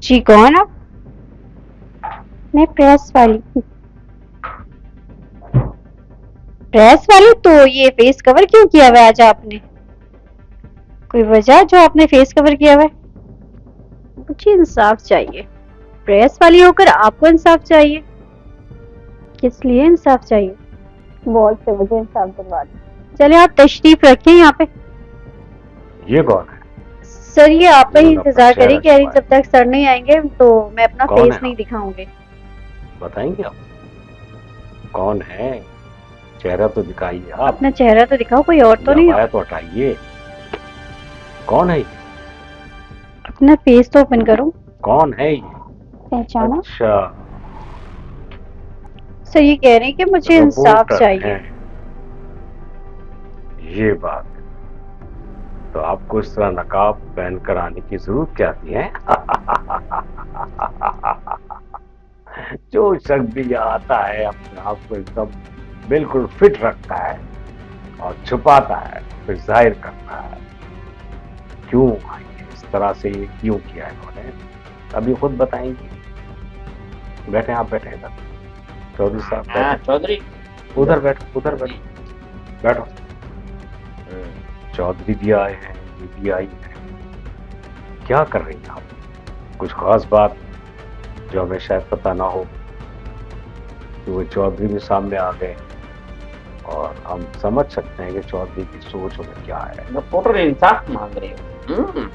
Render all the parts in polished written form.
جی کون آپ؟ میں پریس والی ہوں۔ پریس والی؟ تو یہ فیس کور کیوں کیا ہوا ہے آج آپ نے؟ کوئی وجہ جو آپ نے فیس کور کیا ہوا ہے؟ مجھے انصاف چاہیے، پریس والی ہو کر آپ کو انصاف چاہیے؟ کس لیے انصاف چاہیے؟ بال سے مجھے انصاف دلوا دیں۔ چلے آپ تشریف رکھیں یہاں پہ۔ یہ کون ہے؟ سر یہ آپ کا ہی انہوں نے اپنا انتظار چہرہ کری، کہہ رہی چھپایا۔ جب تک سر نہیں آئیں گے تو میں اپنا کون ہے فیس نہیں آپ؟ دکھاؤں گی۔ بتائیں گے آپ کون ہے؟ چہرہ تو دکھائیے آپ، اپنا چہرہ تو دکھاؤ، کوئی اور تو یہ نہیں ہو؟ ابایا تو ہٹائیے۔ کون ہے یہ؟ اپنا فیس تو اوپن کرو۔ کون ہے یہ؟ پہچانا؟ اچھا، سر یہ کہہ رہے ہیں کہ مجھے انصاف رپورٹر چاہیے۔ ہیں، یہ بات ہے۔ تو آپ کو اس طرح نقاب پہن کر آنے کی ضرورت کیا تھی ہے؟ جو شخص بھی یہ آتا ہے اپنے آپ کو ایک دم بالکل فٹ رکھتا ہے اور چھپاتا ہے پھر ظاہر کرتا ہے۔ کیوں آئیے اس طرح سے یہ کیوں کیا انہوں نے؟ ابھی خود بتائیں گے۔ بیٹھے آپ، بیٹھے ادھر، چودھری صاحب بیٹھے، چودھری ادھر بیٹھو، ادھر بیٹھو، بیٹھو۔ چودھری بھی آئے ہیں، یہ بھی آئی ہے، کیا کر رہی ہیں آپ؟ کچھ خاص بات جو ہمیں شاید پتہ نہ ہو کہ وہ چودھری بھی سامنے آ گئے اور ہم سمجھ سکتے ہیں کہ چودھری کی سوچ میں کیا ہے۔ رپورٹر انصاف مانگ رہے ہو؟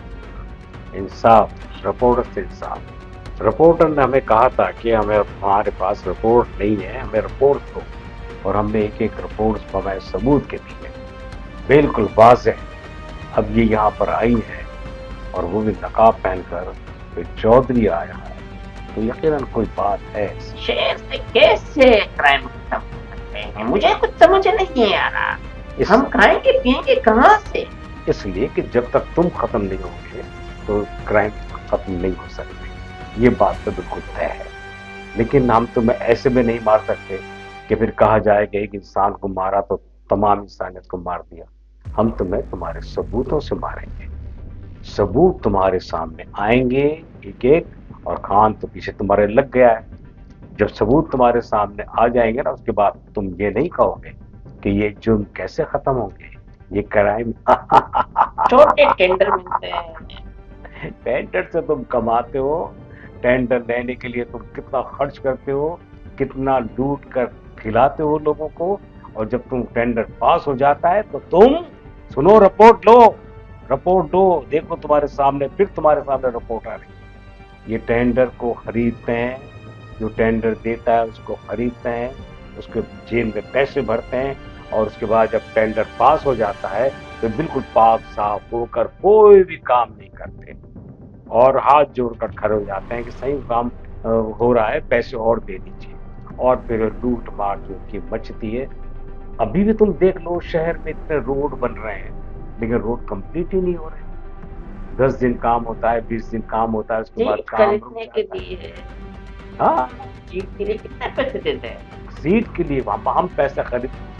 انصاف، رپورٹر سے انصاف۔ رپورٹر نے ہمیں کہا تھا کہ ہمارے پاس رپورٹ نہیں ہے، ہمیں رپورٹ دو، اور ہم نے ایک ایک رپورٹ بغیر ثبوت کے دیے، بالکل واضح۔ اب یہ یہاں پر آئی ہے اور وہ بھی نقاب پہن کر، پھر چودھری آیا ہے تو یقیناً کوئی بات ہے۔ شہر سے کیسے کرائم ختم ہو سکتے ہیں؟ مجھے کچھ سمجھ نہیں آ رہا۔ ہم کھائیں گے پیئیں گے کہاں سے؟ اس لیے کہ جب تک تم ختم نہیں ہوگے تو کرائم ختم نہیں ہو سکتے، یہ بات تو بالکل طے ہے۔ لیکن ہم تمہیں ایسے میں نہیں مار سکتے کہ پھر کہا جائے کہ ایک انسان کو مارا تو تمام انسانیت کو مار دیا۔ ہم تمہیں تمہارے ثبوتوں سے ماریں گے، ثبوت تمہارے سامنے آئیں گے ایک ایک، اور خان تو پیچھے تمہارے لگ گیا ہے۔ جب ثبوت تمہارے سامنے آ جائیں گے نا، اس کے بعد تم یہ نہیں کہو گے کہ یہ جرم کیسے ختم ہوں گے، یہ کرائم۔ چھوٹے ٹینڈر ملتے ہیں، ٹینڈر سے تم کماتے ہو، ٹینڈر لینے کے لیے تم کتنا خرچ کرتے ہو، کتنا لوٹ کر کھلاتے ہو لوگوں کو، اور جب تم ٹینڈر پاس ہو جاتا ہے تو تم سنو، رپورٹ لو، رپورٹ دو، دیکھو تمہارے سامنے، پھر تمہارے سامنے رپورٹ آ رہی ہے۔ یہ ٹینڈر کو خریدتے ہیں، جو ٹینڈر دیتا ہے اس کو خریدتے ہیں، اس کے جیب میں پیسے بھرتے ہیں، اور اس کے بعد جب ٹینڈر پاس ہو جاتا ہے تو بالکل پاک صاف ہو کر کوئی بھی کام نہیں کرتے، اور ہاتھ جوڑ کر کھڑے ہو جاتے ہیں کہ صحیح کام ہو رہا ہے، پیسے اور دے دیجیے، اور پھر لوٹ مار جو کی مچتی ہے۔ ابھی بھی تم دیکھ لو، شہر میں اتنے روڈ بن رہے ہیں لیکن روڈ کمپلیٹ ہی نہیں ہو رہے۔ 10 دن کام ہوتا ہے، 20 دن کام ہوتا ہے، اس کے بعد سیٹ کام رک خریدنے کے جاتا ہے۔ لیے، ہاں، سیٹ کے لیے کتنے پیسے دیتے ہیں؟ سیٹ کے لیے ہم پیسہ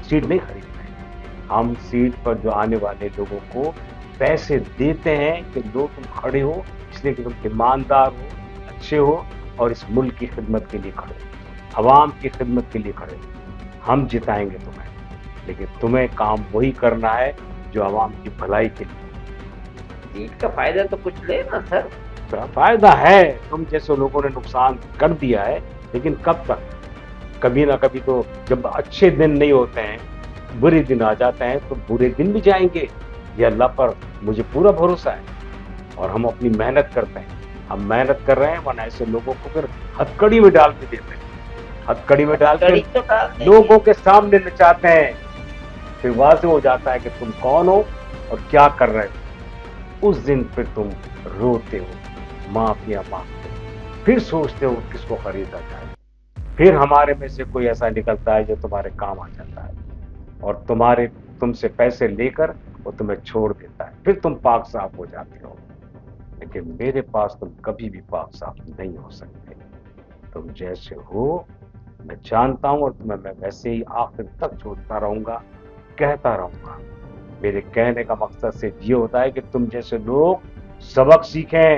سیٹ نہیں خریدتے ہیں، ہم سیٹ پر جو آنے والے لوگوں کو پیسے دیتے ہیں کہ لو تم کھڑے ہو، اس لیے کہ تم ایماندار ہو، اچھے ہو، اور اس ملک کی خدمت کے لیے کھڑے ہو، عوام کی خدمت کے لیے کھڑے ہو۔ ہم جتائیں گے تمہیں، لیکن تمہیں کام وہی کرنا ہے جو عوام کی بھلائی کے لیے۔ سیٹ کا فائدہ تو کچھ لے نا سر۔ فائدہ ہے، تم جیسے لوگوں نے نقصان کر دیا ہے، لیکن کب تک؟ کبھی نہ کبھی تو جب اچھے دن نہیں ہوتے ہیں، برے دن آ جاتے ہیں، تو برے دن بھی جائیں گے، یہ اللہ پر مجھے پورا بھروسہ ہے، اور ہم اپنی محنت کرتے ہیں، ہم محنت کر رہے ہیں، ورنہ ایسے لوگوں کو پھر ہتکڑی میں ڈال کے دیتے ہیں، ہتکڑی میں ڈال کے گڑی تو ڈال دیں گے۔ لوگوں کے سامنے نچاتے ہیں، پھر واضح ہو جاتا ہے کہ تم کون ہو اور کیا کر رہے ہو۔ اس دن پھر تم روتے ہو، معافیاں مانگتے ہو، پھر سوچتے ہو کس کو خریدا جائے، پھر ہمارے میں سے کوئی ایسا نکلتا ہے جو تمہارے کام آ جاتا ہے، اور تم سے پیسے لے کر وہ تمہیں چھوڑ دیتا ہے، پھر تم پاک صاف ہو جاتے ہو۔ لیکن میرے پاس تم کبھی بھی پاک صاف نہیں ہو سکتے، تم جیسے ہو میں جانتا ہوں، اور تمہیں میں ویسے ہی آخر تک چھوڑتا رہوں گا، کہتا رہوں گا۔ میرے کہنے کا مقصد صرف یہ ہوتا ہے کہ تم جیسے لوگ سبق سیکھیں،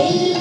ਦਿਲ